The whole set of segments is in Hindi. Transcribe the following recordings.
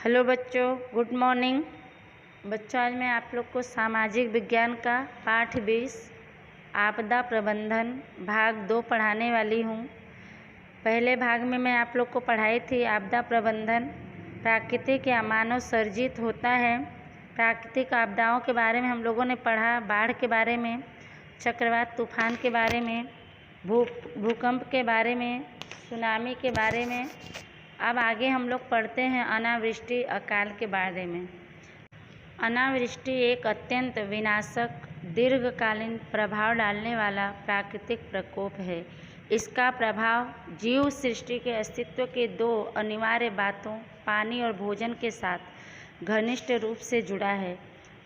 हेलो बच्चों, गुड मॉर्निंग। बच्चों, आज मैं आप लोग को सामाजिक विज्ञान का पाठ 20 आपदा प्रबंधन भाग 2 पढ़ाने वाली हूँ। पहले भाग में मैं आप लोग को पढ़ाई थी आपदा प्रबंधन प्राकृतिक या मानव सर्जित होता है। प्राकृतिक आपदाओं के बारे में हम लोगों ने पढ़ा, बाढ़ के बारे में, चक्रवात तूफान के बारे में, भूकंप के बारे में, सुनामी के बारे में। अब आगे हम लोग पढ़ते हैं अनावृष्टि अकाल के बारे में। अनावृष्टि एक अत्यंत विनाशक दीर्घकालीन प्रभाव डालने वाला प्राकृतिक प्रकोप है। इसका प्रभाव जीव सृष्टि के अस्तित्व के दो अनिवार्य बातों, पानी और भोजन के साथ घनिष्ठ रूप से जुड़ा है।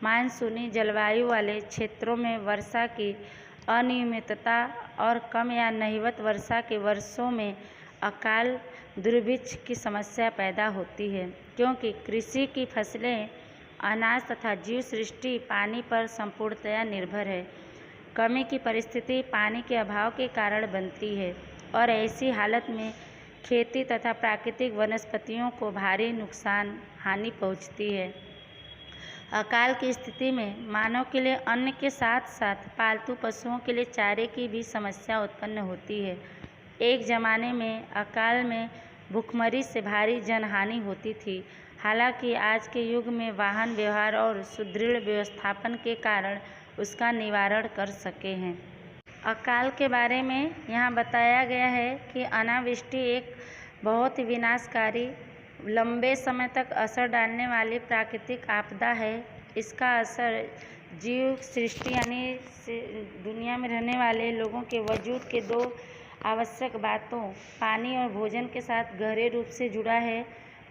मानसूनी जलवायु वाले क्षेत्रों में वर्षा की अनियमितता और कम या नहीवत वर्षा के वर्षों में अकाल दुर्भिक्ष की समस्या पैदा होती है, क्योंकि कृषि की फसलें, अनाज तथा जीव सृष्टि पानी पर संपूर्णतया निर्भर है। कमी की परिस्थिति पानी के अभाव के कारण बनती है और ऐसी हालत में खेती तथा प्राकृतिक वनस्पतियों को भारी नुकसान हानि पहुंचती है। अकाल की स्थिति में मानव के लिए अन्न के साथ साथ पालतू पशुओं के लिए चारे की भी समस्या उत्पन्न होती है। एक ज़माने में अकाल में भूखमरी से भारी जनहानि होती थी। हालांकि आज के युग में वाहन व्यवहार और सुदृढ़ व्यवस्थापन के कारण उसका निवारण कर सके हैं। अकाल के बारे में यहाँ बताया गया है कि अनावृष्टि एक बहुत ही विनाशकारी, लंबे समय तक असर डालने वाली प्राकृतिक आपदा है। इसका असर जीव सृष्टि यानी दुनिया में रहने वाले लोगों के वजूद के दो आवश्यक बातों, पानी और भोजन के साथ गहरे रूप से जुड़ा है।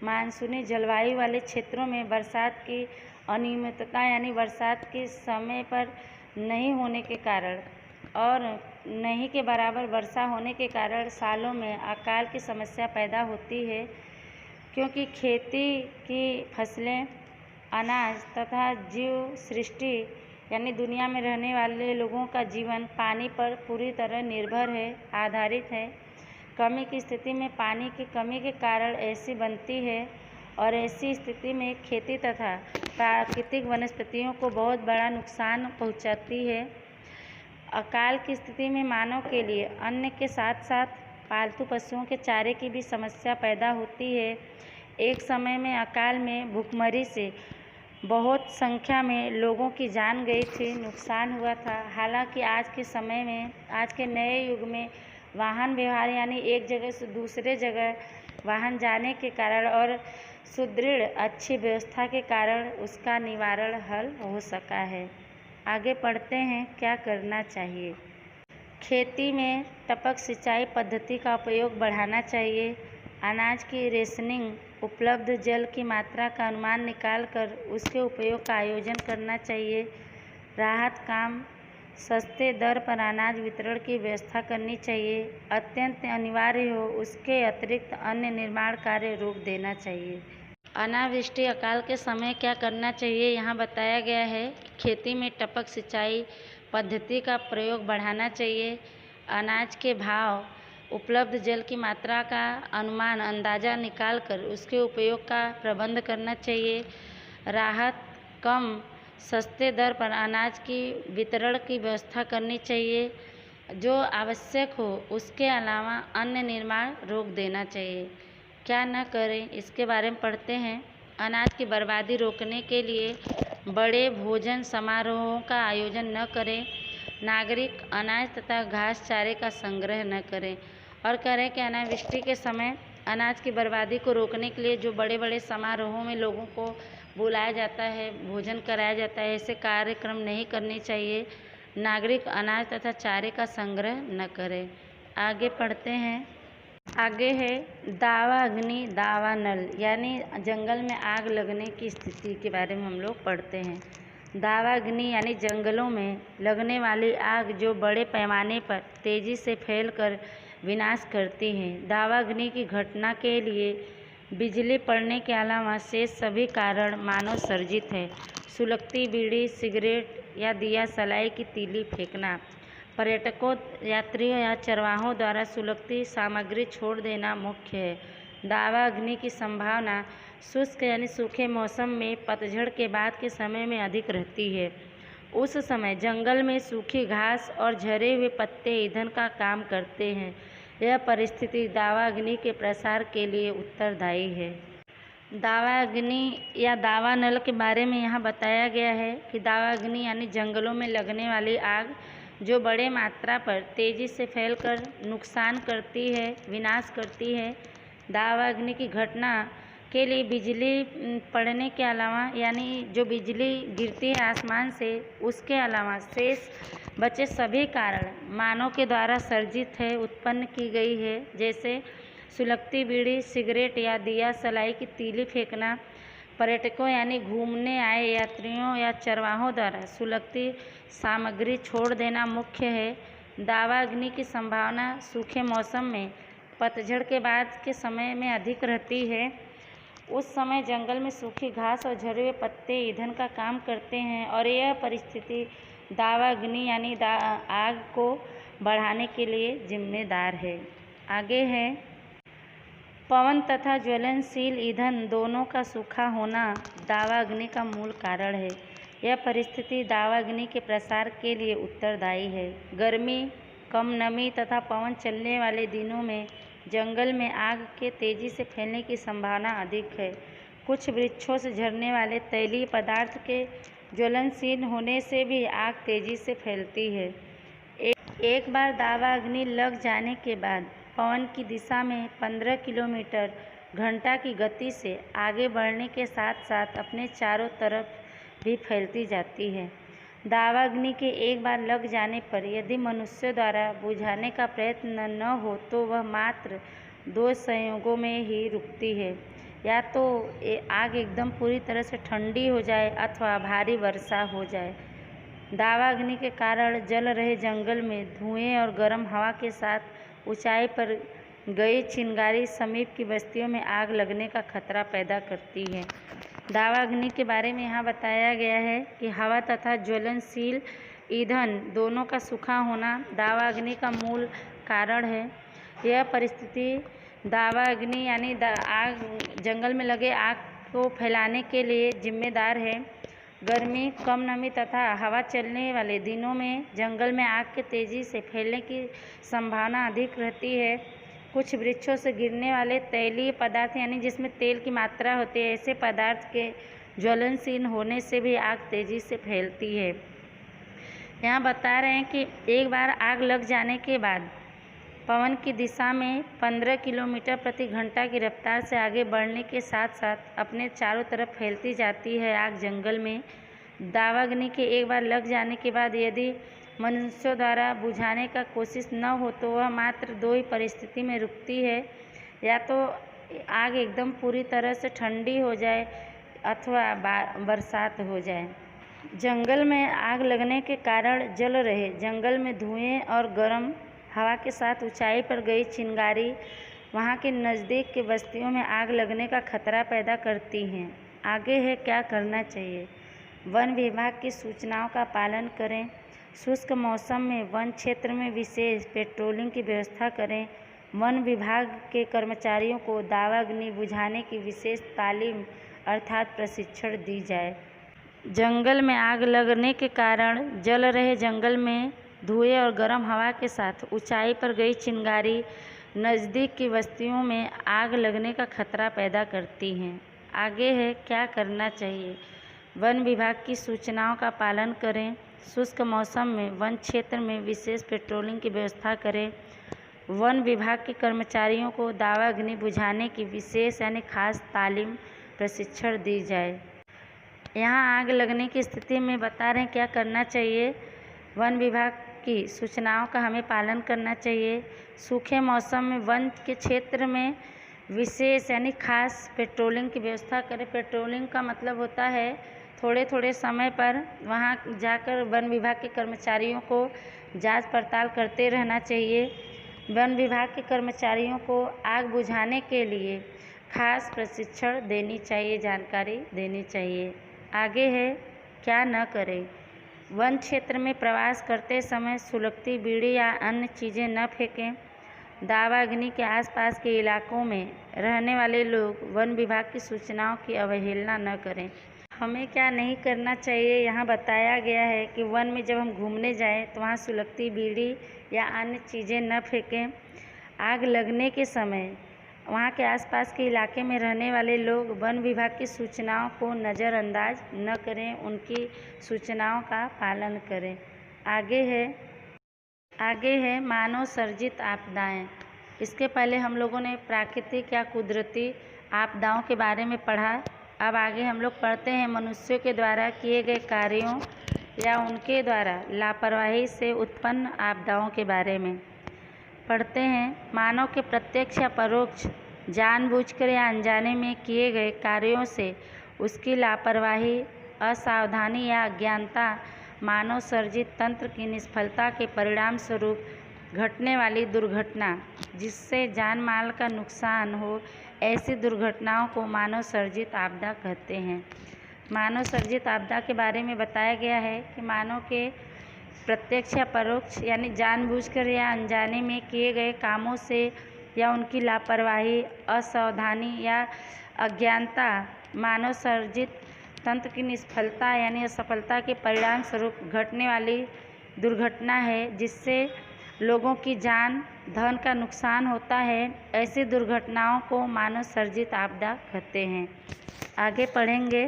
मानसूनी जलवायु वाले क्षेत्रों में बरसात की अनियमितता यानी बरसात के समय पर नहीं होने के कारण और नहीं के बराबर वर्षा होने के कारण सालों में अकाल की समस्या पैदा होती है, क्योंकि खेती की फसलें, अनाज तथा जीव सृष्टि यानी दुनिया में रहने वाले लोगों का जीवन पानी पर पूरी तरह निर्भर है, आधारित है। कमी की स्थिति में पानी की कमी के कारण ऐसी बनती है और ऐसी स्थिति में खेती तथा प्राकृतिक वनस्पतियों को बहुत बड़ा नुकसान पहुंचाती है। अकाल की स्थिति में मानव के लिए अन्न के साथ साथ पालतू पशुओं के चारे की भी समस्या पैदा होती है। एक समय में अकाल में भूखमरी से बहुत संख्या में लोगों की जान गई थी, नुकसान हुआ था। हालांकि आज के समय में, आज के नए युग में वाहन व्यवहार यानी एक जगह से दूसरे जगह वाहन जाने के कारण और सुदृढ़ अच्छी व्यवस्था के कारण उसका निवारण हल हो सका है। आगे पढ़ते हैं, क्या करना चाहिए। खेती में टपक सिंचाई पद्धति का उपयोग बढ़ाना चाहिए। अनाज की रेशनिंग, उपलब्ध जल की मात्रा का अनुमान निकालकर उसके उपयोग का आयोजन करना चाहिए। राहत काम, सस्ते दर पर अनाज वितरण की व्यवस्था करनी चाहिए। अत्यंत अनिवार्य हो उसके अतिरिक्त अन्य निर्माण कार्य रोक देना चाहिए। अनावृष्टि अकाल के समय क्या करना चाहिए, यहाँ बताया गया है। खेती में टपक सिंचाई पद्धति का प्रयोग बढ़ाना चाहिए। अनाज के भाव, उपलब्ध जल की मात्रा का अनुमान अंदाज़ा निकालकर उसके उपयोग का प्रबंध करना चाहिए। राहत कम, सस्ते दर पर अनाज की वितरण की व्यवस्था करनी चाहिए। जो आवश्यक हो उसके अलावा अन्य निर्माण रोक देना चाहिए। क्या न करें, इसके बारे में पढ़ते हैं। अनाज की बर्बादी रोकने के लिए बड़े भोजन समारोहों का आयोजन न करें। नागरिक अनाज तथा घास चारे का संग्रह न करें। और करें कि अनावृष्टि के समय अनाज की बर्बादी को रोकने के लिए जो बड़े बड़े समारोहों में लोगों को बुलाया जाता है, भोजन कराया जाता है, ऐसे कार्यक्रम नहीं करने चाहिए। नागरिक अनाज तथा चारे का संग्रह न करें। आगे पढ़ते हैं। आगे है दावा अग्नि दावा नल, यानी जंगल में आग लगने की स्थिति के बारे में हम लोग पढ़ते हैं। दावा अग्नि यानी जंगलों में लगने वाली आग जो बड़े पैमाने पर तेज़ी से फैलकर विनाश करती है। दावा अग्नि की घटना के लिए बिजली पड़ने के अलावा शेष सभी कारण मानव सर्जित है। सुलगती बीड़ी, सिगरेट या दिया सलाई की तीली फेंकना, पर्यटकों, यात्रियों या चरवाहों द्वारा सुलगती सामग्री छोड़ देना मुख्य है। दावा अग्नि की संभावना शुष्क यानी सूखे मौसम में पतझड़ के बाद के समय में अधिक रहती है। उस समय जंगल में सूखी घास और झरे हुए पत्ते ईंधन का काम करते हैं। यह परिस्थिति दावाग्नि के प्रसार के लिए उत्तरदायी है। दावाग्नि या दावानल के बारे में यहाँ बताया गया है कि दावाग्नि यानी जंगलों में लगने वाली आग जो बड़े मात्रा पर तेज़ी से फैलकर नुकसान करती है, विनाश करती है। दावाग्नि की घटना के लिए बिजली पड़ने के अलावा यानी जो बिजली गिरती है आसमान से, उसके अलावा शेष बचे सभी कारण मानव के द्वारा सर्जित है, उत्पन्न की गई है। जैसे सुलगती बीड़ी, सिगरेट या दिया सलाई की तीली फेंकना, पर्यटकों यानी घूमने आए यात्रियों या चरवाहों द्वारा सुलगती सामग्री छोड़ देना मुख्य है। दावाग्नि की संभावना सूखे मौसम में पतझड़ के बाद के समय में अधिक रहती है। उस समय जंगल में सूखी घास और झरे हुए पत्ते ईंधन का काम करते हैं और यह परिस्थिति दावाग्नि यानी आग को बढ़ाने के लिए जिम्मेदार है। आगे है पवन तथा ज्वलनशील ईंधन दोनों का सूखा होना दावाग्नि का मूल कारण है। यह परिस्थिति दावाग्नि के प्रसार के लिए उत्तरदायी है। गर्मी, कम नमी तथा पवन चलने वाले दिनों में जंगल में आग के तेज़ी से फैलने की संभावना अधिक है। कुछ वृक्षों से झरने वाले तैलीय पदार्थ के ज्वलनशील होने से भी आग तेज़ी से फैलती है। एक बार दावाग्नि लग जाने के बाद पवन की दिशा में 15 किलोमीटर घंटा की गति से आगे बढ़ने के साथ साथ अपने चारों तरफ भी फैलती जाती है। दावाग्नि के एक बार लग जाने पर यदि मनुष्यों द्वारा बुझाने का प्रयत्न न हो तो वह मात्र 2 संयोगों में ही रुकती है। या तो आग एकदम पूरी तरह से ठंडी हो जाए अथवा भारी वर्षा हो जाए। दावाग्नि के कारण जल रहे जंगल में धुएं और गर्म हवा के साथ ऊंचाई पर गई चिंगारी समीप की बस्तियों में आग लगने का खतरा पैदा करती है। दावाग्नि के बारे में यहाँ बताया गया है कि हवा तथा ज्वलनशील ईंधन दोनों का सूखा होना दावाग्नि का मूल कारण है। यह परिस्थिति दावाग्नि यानी आग जंगल में लगे आग को फैलाने के लिए जिम्मेदार है। गर्मी, कम नमी तथा हवा चलने वाले दिनों में जंगल में आग के तेज़ी से फैलने की संभावना अधिक रहती है। कुछ वृक्षों से गिरने वाले तैलीय पदार्थ यानी जिसमें तेल की मात्रा होती है, ऐसे पदार्थ के ज्वलनशील होने से भी आग तेज़ी से फैलती है। यहाँ बता रहे हैं कि एक बार आग लग जाने के बाद पवन की दिशा में 15 किलोमीटर प्रति घंटा की रफ्तार से आगे बढ़ने के साथ साथ अपने चारों तरफ फैलती जाती है आग जंगल में। दावाग्नि के एक बार लग जाने के बाद यदि मनुष्यों द्वारा बुझाने का कोशिश न हो तो वह मात्र 2 ही परिस्थिति में रुकती है। या तो आग एकदम पूरी तरह से ठंडी हो जाए अथवा बरसात हो जाए। जंगल में आग लगने के कारण जल रहे जंगल में धुएं और गर्म हवा के साथ ऊंचाई पर गई चिंगारी वहां के नज़दीक के बस्तियों में आग लगने का खतरा पैदा करती हैं। आगे है क्या करना चाहिए। वन विभाग की सूचनाओं का पालन करें। शुष्क मौसम में वन क्षेत्र में विशेष पेट्रोलिंग की व्यवस्था करें। वन विभाग के कर्मचारियों को दावाग्नि बुझाने की विशेष तालीम अर्थात प्रशिक्षण दी जाए। जंगल में आग लगने के कारण जल रहे जंगल में धुएं और गर्म हवा के साथ ऊंचाई पर गई चिंगारी नज़दीक की बस्तियों में आग लगने का खतरा पैदा करती हैं। आगे है क्या करना चाहिए। वन विभाग की सूचनाओं का पालन करें। शुष्क मौसम में वन क्षेत्र में विशेष पेट्रोलिंग की व्यवस्था करें। वन विभाग के कर्मचारियों को दावाग्नि बुझाने की विशेष यानी खास तालीम प्रशिक्षण दी जाए। यहाँ आग लगने की स्थिति में बता रहे हैं क्या करना चाहिए। वन विभाग की सूचनाओं का हमें पालन करना चाहिए। सूखे मौसम में वन के क्षेत्र में विशेष यानी खास पेट्रोलिंग की व्यवस्था करें। पेट्रोलिंग का मतलब होता है थोड़े थोड़े समय पर वहां जाकर वन विभाग के कर्मचारियों को जांच पड़ताल करते रहना चाहिए। वन विभाग के कर्मचारियों को आग बुझाने के लिए खास प्रशिक्षण देनी चाहिए, जानकारी देनी चाहिए। आगे है क्या न करें। वन क्षेत्र में प्रवास करते समय सुलगती बीड़ी या अन्य चीज़ें न फेंकें। दावाग्नि के आसपास के इलाकों में रहने वाले लोग वन विभाग की सूचनाओं की अवहेलना न करें। हमें क्या नहीं करना चाहिए, यहाँ बताया गया है कि वन में जब हम घूमने जाएं तो वहाँ सुलगती बीड़ी या अन्य चीज़ें न फेंकें। आग लगने के समय वहाँ के आसपास के इलाके में रहने वाले लोग वन विभाग की सूचनाओं को नज़रअंदाज न करें, उनकी सूचनाओं का पालन करें। आगे है मानव सर्जित आपदाएं। इसके पहले हम लोगों ने प्राकृतिक या कुदरती आपदाओं के बारे में पढ़ा। अब आगे हम लोग पढ़ते हैं मनुष्यों के द्वारा किए गए कार्यों या उनके द्वारा लापरवाही से उत्पन्न आपदाओं के बारे में पढ़ते हैं। मानव के प्रत्यक्ष या परोक्ष जानबूझकर या अनजाने में किए गए कार्यों से उसकी लापरवाही, असावधानी या अज्ञानता मानव सर्जित तंत्र की निष्फलता के परिणाम स्वरूप घटने वाली दुर्घटना, जिससे जान माल का नुकसान हो, ऐसी दुर्घटनाओं को मानव सर्जित आपदा कहते हैं। मानव सर्जित आपदा के बारे में बताया गया है कि मानव के प्रत्यक्ष या परोक्ष यानी जानबूझकर या अनजाने में किए गए कामों से या उनकी लापरवाही, असावधानी या अज्ञानता मानव सर्जित तंत्र की निष्फलता यानी असफलता के परिणाम स्वरूप घटने वाली दुर्घटना है, जिससे लोगों की जान धन का नुकसान होता है। ऐसी दुर्घटनाओं को मानव सर्जित आपदा कहते हैं। आगे पढ़ेंगे।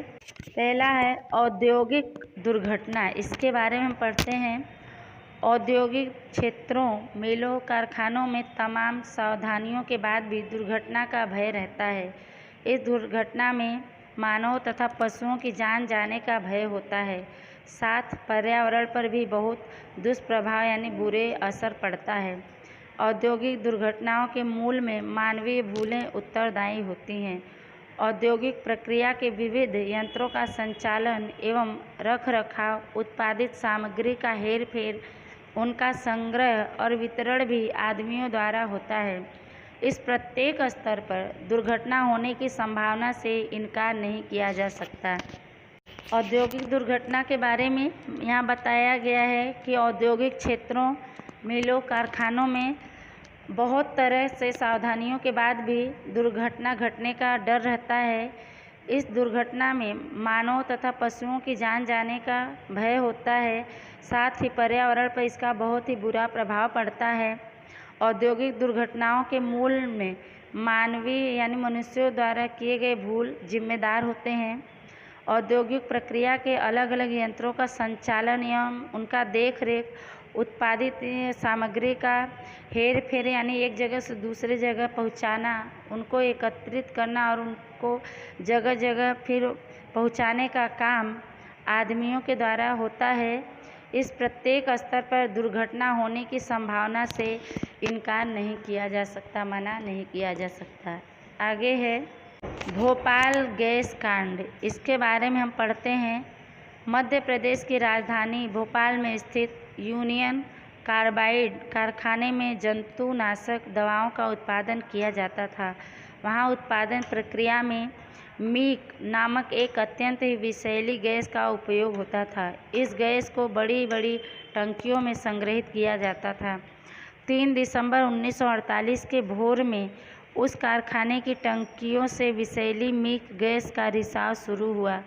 पहला है औद्योगिक दुर्घटना। इसके बारे में हम पढ़ते हैं। औद्योगिक क्षेत्रों, मिलों, कारखानों में तमाम सावधानियों के बाद भी दुर्घटना का भय रहता है। इस दुर्घटना में मानव तथा पशुओं की जान जाने का भय होता है। साथ पर्यावरण पर भी बहुत दुष्प्रभाव यानी बुरे असर पड़ता है। औद्योगिक दुर्घटनाओं के मूल में मानवीय भूलें उत्तरदायी होती हैं। औद्योगिक प्रक्रिया के विविध यंत्रों का संचालन एवं रखरखाव, उत्पादित सामग्री का हेरफेर, उनका संग्रह और वितरण भी आदमियों द्वारा होता है। इस प्रत्येक स्तर पर दुर्घटना होने की संभावना से इनकार नहीं किया जा सकता। औद्योगिक दुर्घटना के बारे में यहाँ बताया गया है कि औद्योगिक क्षेत्रों, मिलों, कारखानों में बहुत तरह से सावधानियों के बाद भी दुर्घटना घटने का डर रहता है। इस दुर्घटना में मानव तथा पशुओं की जान जाने का भय होता है। साथ ही पर्यावरण पर इसका बहुत ही बुरा प्रभाव पड़ता है। औद्योगिक दुर्घटनाओं के मूल में मानवीय यानी मनुष्यों द्वारा किए गए भूल जिम्मेदार होते हैं। औद्योगिक प्रक्रिया के अलग अलग यंत्रों का संचालन एवं उनका देखरेख, उत्पादित सामग्री का हेर फेर यानी एक जगह से दूसरे जगह पहुंचाना, उनको एकत्रित करना और उनको जगह जगह फिर पहुंचाने का काम आदमियों के द्वारा होता है। इस प्रत्येक स्तर पर दुर्घटना होने की संभावना से इनकार नहीं किया जा सकता, मना नहीं किया जा सकता। आगे है भोपाल गैस कांड। इसके बारे में हम पढ़ते हैं। मध्य प्रदेश की राजधानी भोपाल में स्थित यूनियन कार्बाइड कारखाने में जंतुनाशक दवाओं का उत्पादन किया जाता था। वहां उत्पादन प्रक्रिया में मीक नामक एक अत्यंत ही विषैली गैस का उपयोग होता था। इस गैस को बड़ी बड़ी टंकियों में संग्रहित किया जाता था। 3 दिसंबर 1948 के भोर में उस कारखाने की टंकियों से विषैली मीक गैस का रिसाव शुरू हुआ,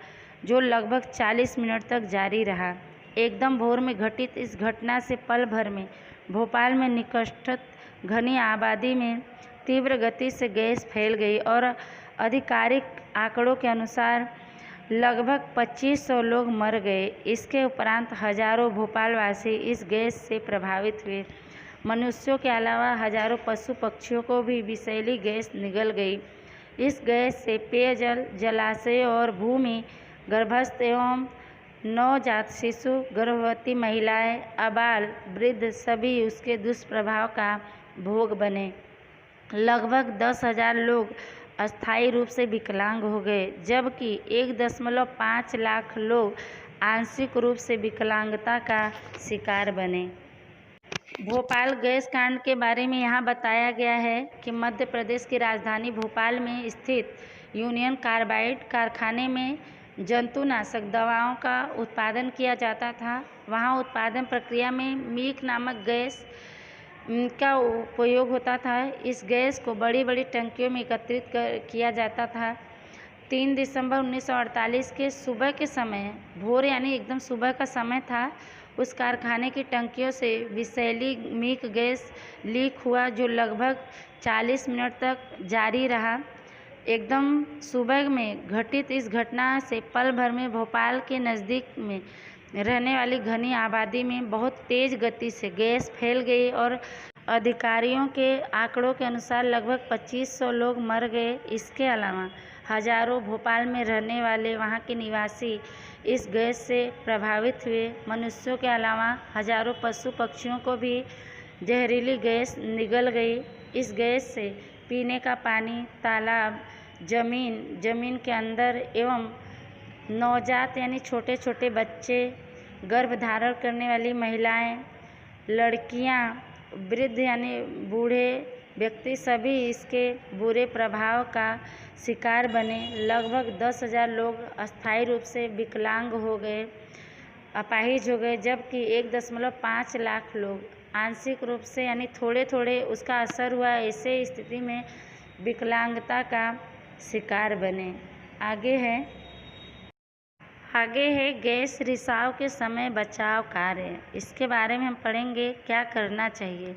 जो लगभग 40 मिनट तक जारी रहा। एकदम भोर में घटित इस घटना से पल भर में भोपाल में निकटस्थ घनी आबादी में तीव्र गति से गैस फैल गई और आधिकारिक आंकड़ों के अनुसार लगभग 2500 लोग मर गए। इसके उपरांत हजारों भोपालवासी इस गैस से प्रभावित हुए। मनुष्यों के अलावा हजारों पशु पक्षियों को भी विषैली गैस निगल गई। इस गैस से पेयजल, जलाशयों और भूमि गर्भस्थ एवं नवजात शिशु, गर्भवती महिलाएं, आबाल वृद्ध सभी उसके दुष्प्रभाव का भोग बने। लगभग 10,000 लोग अस्थायी रूप से विकलांग हो गए, जबकि 1.5 लाख लोग आंशिक रूप से विकलांगता का शिकार बने। भोपाल गैस कांड के बारे में यहाँ बताया गया है कि मध्य प्रदेश की राजधानी भोपाल में स्थित यूनियन कार्बाइड कारखाने में जंतुनाशक दवाओं का उत्पादन किया जाता था। वहाँ उत्पादन प्रक्रिया में मीक नामक गैस इनका उपयोग होता था। इस गैस को बड़ी बड़ी टंकियों में एकत्रित किया जाता था। 3 दिसंबर 1948 के सुबह के समय, भोर यानी एकदम सुबह का समय था, उस कारखाने की टंकियों से विषैली मीक गैस लीक हुआ जो लगभग 40 मिनट तक जारी रहा। एकदम सुबह में घटित इस घटना से पल भर में भोपाल के नज़दीक में रहने वाली घनी आबादी में बहुत तेज़ गति से गैस फैल गई और अधिकारियों के आंकड़ों के अनुसार लगभग 2500 लोग मर गए। इसके अलावा हजारों भोपाल में रहने वाले वहां के निवासी इस गैस से प्रभावित हुए। मनुष्यों के अलावा हजारों पशु पक्षियों को भी जहरीली गैस निगल गई। इस गैस से पीने का पानी, तालाब, जमीन के अंदर एवं नवजात यानी छोटे छोटे बच्चे, गर्भधारण करने वाली महिलाएं, लड़कियां, वृद्ध यानी बूढ़े व्यक्ति सभी इसके बुरे प्रभाव का शिकार बने। लगभग 10,000 लोग अस्थायी रूप से विकलांग हो गए, अपाहिज हो गए, जबकि 1.5 लाख लोग आंशिक रूप से यानी थोड़े थोड़े उसका असर हुआ, ऐसे स्थिति में विकलांगता का शिकार बने। आगे है गैस रिसाव के समय बचाव कार्य। इसके बारे में हम पढ़ेंगे क्या करना चाहिए।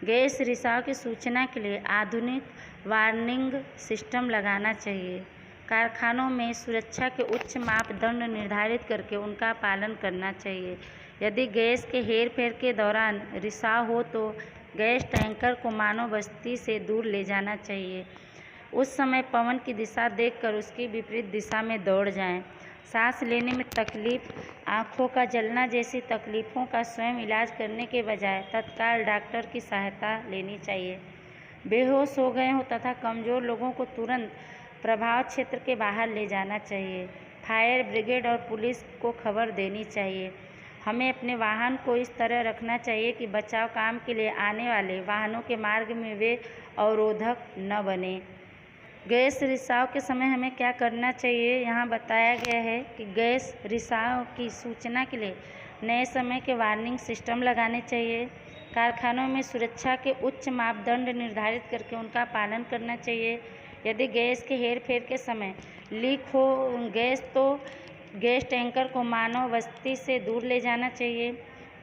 गैस रिसाव की सूचना के लिए आधुनिक वार्निंग सिस्टम लगाना चाहिए। कारखानों में सुरक्षा के उच्च मापदंड निर्धारित करके उनका पालन करना चाहिए। यदि गैस के हेरफेर के दौरान रिसाव हो तो गैस टैंकर को मानव बस्ती से दूर ले जाना चाहिए। उस समय पवन की दिशा देखकर उसकी विपरीत दिशा में दौड़ जाएं। सांस लेने में तकलीफ, आँखों का जलना जैसी तकलीफ़ों का स्वयं इलाज करने के बजाय तत्काल डॉक्टर की सहायता लेनी चाहिए। बेहोश हो गए हों तथा कमज़ोर लोगों को तुरंत प्रभाव क्षेत्र के बाहर ले जाना चाहिए। फायर ब्रिगेड और पुलिस को खबर देनी चाहिए। हमें अपने वाहन को इस तरह रखना चाहिए कि बचाव काम के लिए आने वाले वाहनों के मार्ग में वे अवरोधक न बने। गैस रिसाव के समय हमें क्या करना चाहिए, यहाँ बताया गया है कि गैस रिसाव की सूचना के लिए नए समय के वार्निंग सिस्टम लगाने चाहिए। कारखानों में सुरक्षा के उच्च मापदंड निर्धारित करके उनका पालन करना चाहिए। यदि गैस के हेरफेर के समय लीक हो गैस तो गैस टैंकर को मानव बस्ती से दूर ले जाना चाहिए।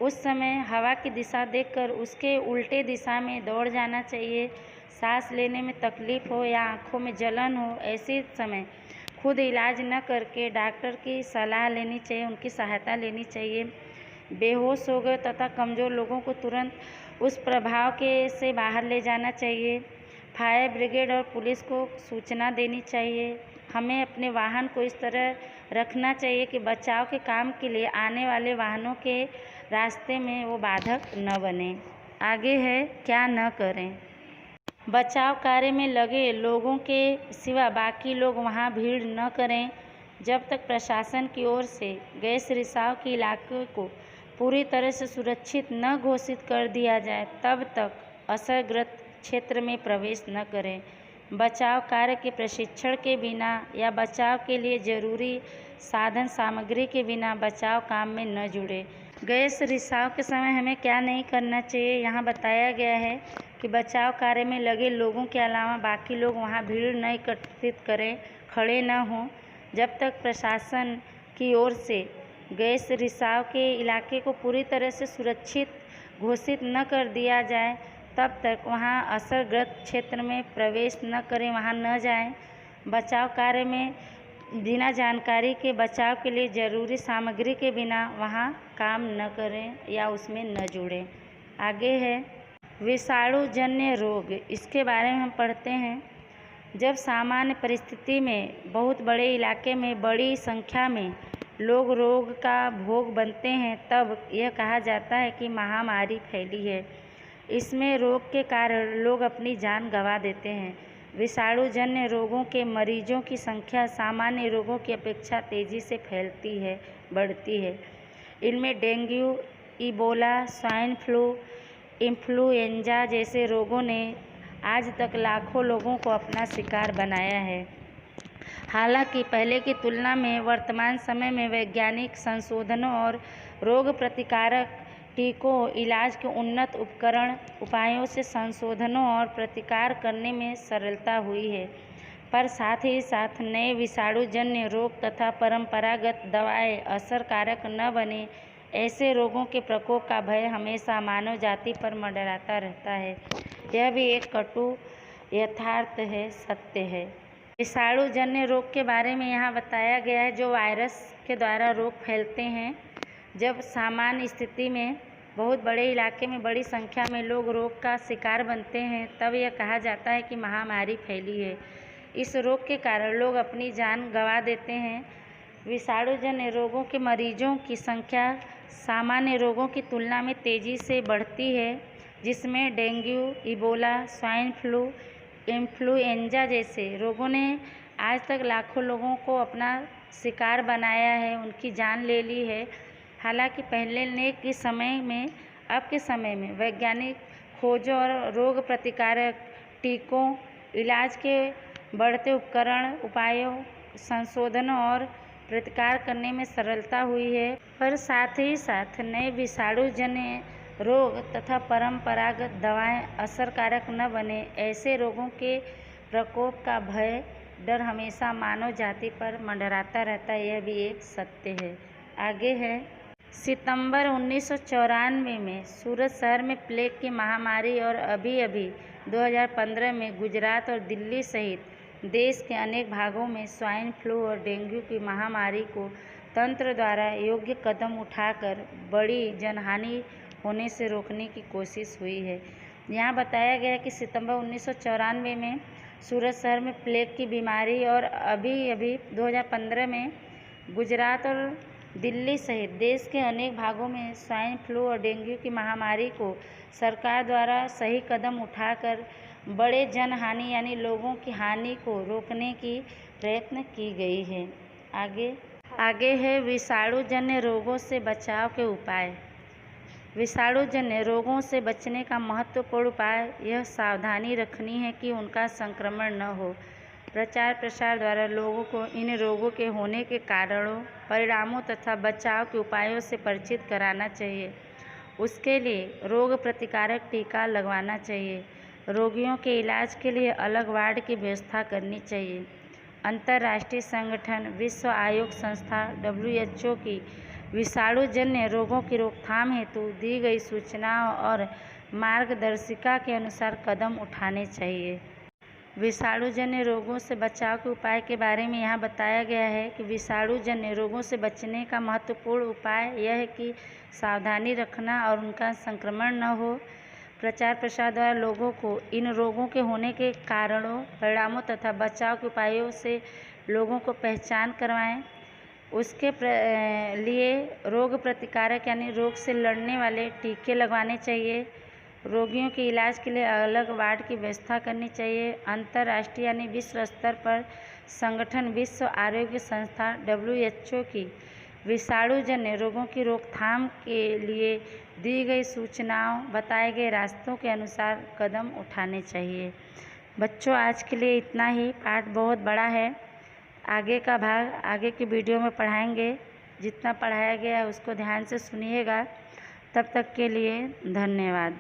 उस समय हवा की दिशा देखकर उसके उल्टे दिशा में दौड़ जाना चाहिए। सांस लेने में तकलीफ हो या आँखों में जलन हो, ऐसे समय खुद इलाज न करके डॉक्टर की सलाह लेनी चाहिए, उनकी सहायता लेनी चाहिए। बेहोश हो गए तथा कमज़ोर लोगों को तुरंत उस प्रभाव से बाहर ले जाना चाहिए। फायर ब्रिगेड और पुलिस को सूचना देनी चाहिए। हमें अपने वाहन को इस तरह रखना चाहिए कि बचाव के काम के लिए आने वाले वाहनों के रास्ते में वो बाधक न बने। आगे है क्या न करें। बचाव कार्य में लगे लोगों के सिवा बाकी लोग वहां भीड़ न करें। जब तक प्रशासन की ओर से गैस रिसाव के इलाके को पूरी तरह से सुरक्षित न घोषित कर दिया जाए तब तक असरग्रस्त क्षेत्र में प्रवेश न करें। बचाव कार्य के प्रशिक्षण के बिना या बचाव के लिए जरूरी साधन सामग्री के बिना बचाव काम में न जुड़े। गैस रिसाव के समय हमें क्या नहीं करना चाहिए, यहाँ बताया गया है कि बचाव कार्य में लगे लोगों के अलावा बाकी लोग वहां भीड़ न एकत्रित करें, खड़े न हों। जब तक प्रशासन की ओर से गैस रिसाव के इलाके को पूरी तरह से सुरक्षित घोषित न कर दिया जाए तब तक वहां असरग्रस्त क्षेत्र में प्रवेश न करें, वहां न जाएं। बचाव कार्य में बिना जानकारी के बचाव के लिए जरूरी सामग्री के बिना वहां काम न करें या उसमें न जुड़ें। आगे है विषाणुजन्य रोग। इसके बारे में हम पढ़ते हैं। जब सामान्य परिस्थिति में बहुत बड़े इलाके में बड़ी संख्या में लोग रोग का भोग बनते हैं तब यह कहा जाता है कि महामारी फैली है। इसमें रोग के कारण लोग अपनी जान गंवा देते हैं। विषाणुजन्य रोगों के मरीजों की संख्या सामान्य रोगों की अपेक्षा तेज़ी से बढ़ती है। इनमें dengue, Ebola, swine flu, influenza जैसे रोगों ने आज तक लाखों लोगों को अपना शिकार बनाया है। हालांकि पहले की तुलना में वर्तमान समय में वैज्ञानिक संशोधनों और रोग प्रतिकारक टीकों, इलाज के उन्नत उपकरण, उपायों से संशोधनों और प्रतिकार करने में सरलता हुई है, पर साथ ही साथ नए विषाणुजन्य रोग तथा परंपरागत दवाएं असरकारक न बने ऐसे रोगों के प्रकोप का भय हमेशा मानव जाति पर मंडराता रहता है। यह भी एक कटु यथार्थ है, सत्य है। विषाणुजन्य रोग के बारे में यहाँ बताया गया है, जो वायरस के द्वारा रोग फैलते हैं। जब सामान्य स्थिति में बहुत बड़े इलाके में बड़ी संख्या में लोग रोग का शिकार बनते हैं, तब यह कहा जाता है कि महामारी फैली है। इस रोग के कारण लोग अपनी जान गंवा देते हैं। विषाणुजन्य रोगों के मरीजों की संख्या सामान्य रोगों की तुलना में तेज़ी से बढ़ती है, जिसमें dengue, Ebola, swine flu, influenza जैसे रोगों ने आज तक लाखों लोगों को अपना शिकार बनाया है, उनकी जान ले ली है। हालांकि पहले के समय में, अब के समय में वैज्ञानिक खोजों और रोग प्रतिकारक टीकों, इलाज के बढ़ते उपकरण, उपायों, संशोधनों और प्रतिकार करने में सरलता हुई है, पर साथ ही साथ नए विषाणुजन्य रोग तथा परंपरागत दवाएं असरकारक न बने ऐसे रोगों के प्रकोप का भय, डर हमेशा मानव जाति पर मंडराता रहता है। यह भी एक सत्य है। आगे है, सितंबर 1994 में सूरत शहर में प्लेग की महामारी और अभी 2015 में गुजरात और दिल्ली सहित देश के अनेक भागों में स्वाइन फ्लू और डेंगू की महामारी को तंत्र द्वारा योग्य कदम उठाकर बड़ी जनहानि होने से रोकने की कोशिश हुई है। यहाँ बताया गया कि सितंबर 1994 में सूरत शहर में प्लेग की बीमारी और अभी 2015 में गुजरात और दिल्ली सहित देश के अनेक भागों में स्वाइन फ्लू और डेंगू की महामारी को सरकार द्वारा सही कदम उठाकर बड़े जनहानि यानी लोगों की हानि को रोकने की प्रयत्न की गई है। आगे है विषाणुजन्य रोगों से बचाव के उपाय। विषाणुजन्य रोगों से बचने का महत्वपूर्ण उपाय यह सावधानी रखनी है कि उनका संक्रमण न हो। प्रचार प्रसार द्वारा लोगों को इन रोगों के होने के कारणों, परिणामों तथा बचाव के उपायों से परिचित कराना चाहिए। उसके लिए रोग प्रतिकारक टीका लगवाना चाहिए। रोगियों के इलाज के लिए अलग वार्ड की व्यवस्था करनी चाहिए। अंतर्राष्ट्रीय संगठन विश्व आरोग्य संस्था WHO की विषाणुजन्य रोगों की रोकथाम हेतु दी गई सूचनाओं और मार्गदर्शिका के अनुसार कदम उठाने चाहिए। विषाणुजन्य रोगों से बचाव के उपाय के बारे में यहाँ बताया गया है कि विषाणुजन्य रोगों से बचने का महत्वपूर्ण उपाय यह है कि सावधानी रखना और उनका संक्रमण न हो। प्रचार प्रसार द्वारा लोगों को इन रोगों के होने के कारणों, परिणामों तथा बचाव के उपायों से लोगों को पहचान करवाएं। उसके लिए रोग प्रतिकारक यानी रोग से लड़ने वाले टीके लगवाने चाहिए। रोगियों के इलाज के लिए अलग वार्ड की व्यवस्था करनी चाहिए। अंतर्राष्ट्रीय यानी विश्व स्तर पर संगठन विश्व आरोग्य संस्था WHO की विषाणुजन्य रोगों की रोकथाम के लिए दी गई सूचनाओं, बताए गए रास्तों के अनुसार कदम उठाने चाहिए। बच्चों, आज के लिए इतना ही। पाठ बहुत बड़ा है, आगे का भाग आगे की वीडियो में पढ़ाएंगे। जितना पढ़ाया गया है उसको ध्यान से सुनिएगा। तब तक के लिए धन्यवाद।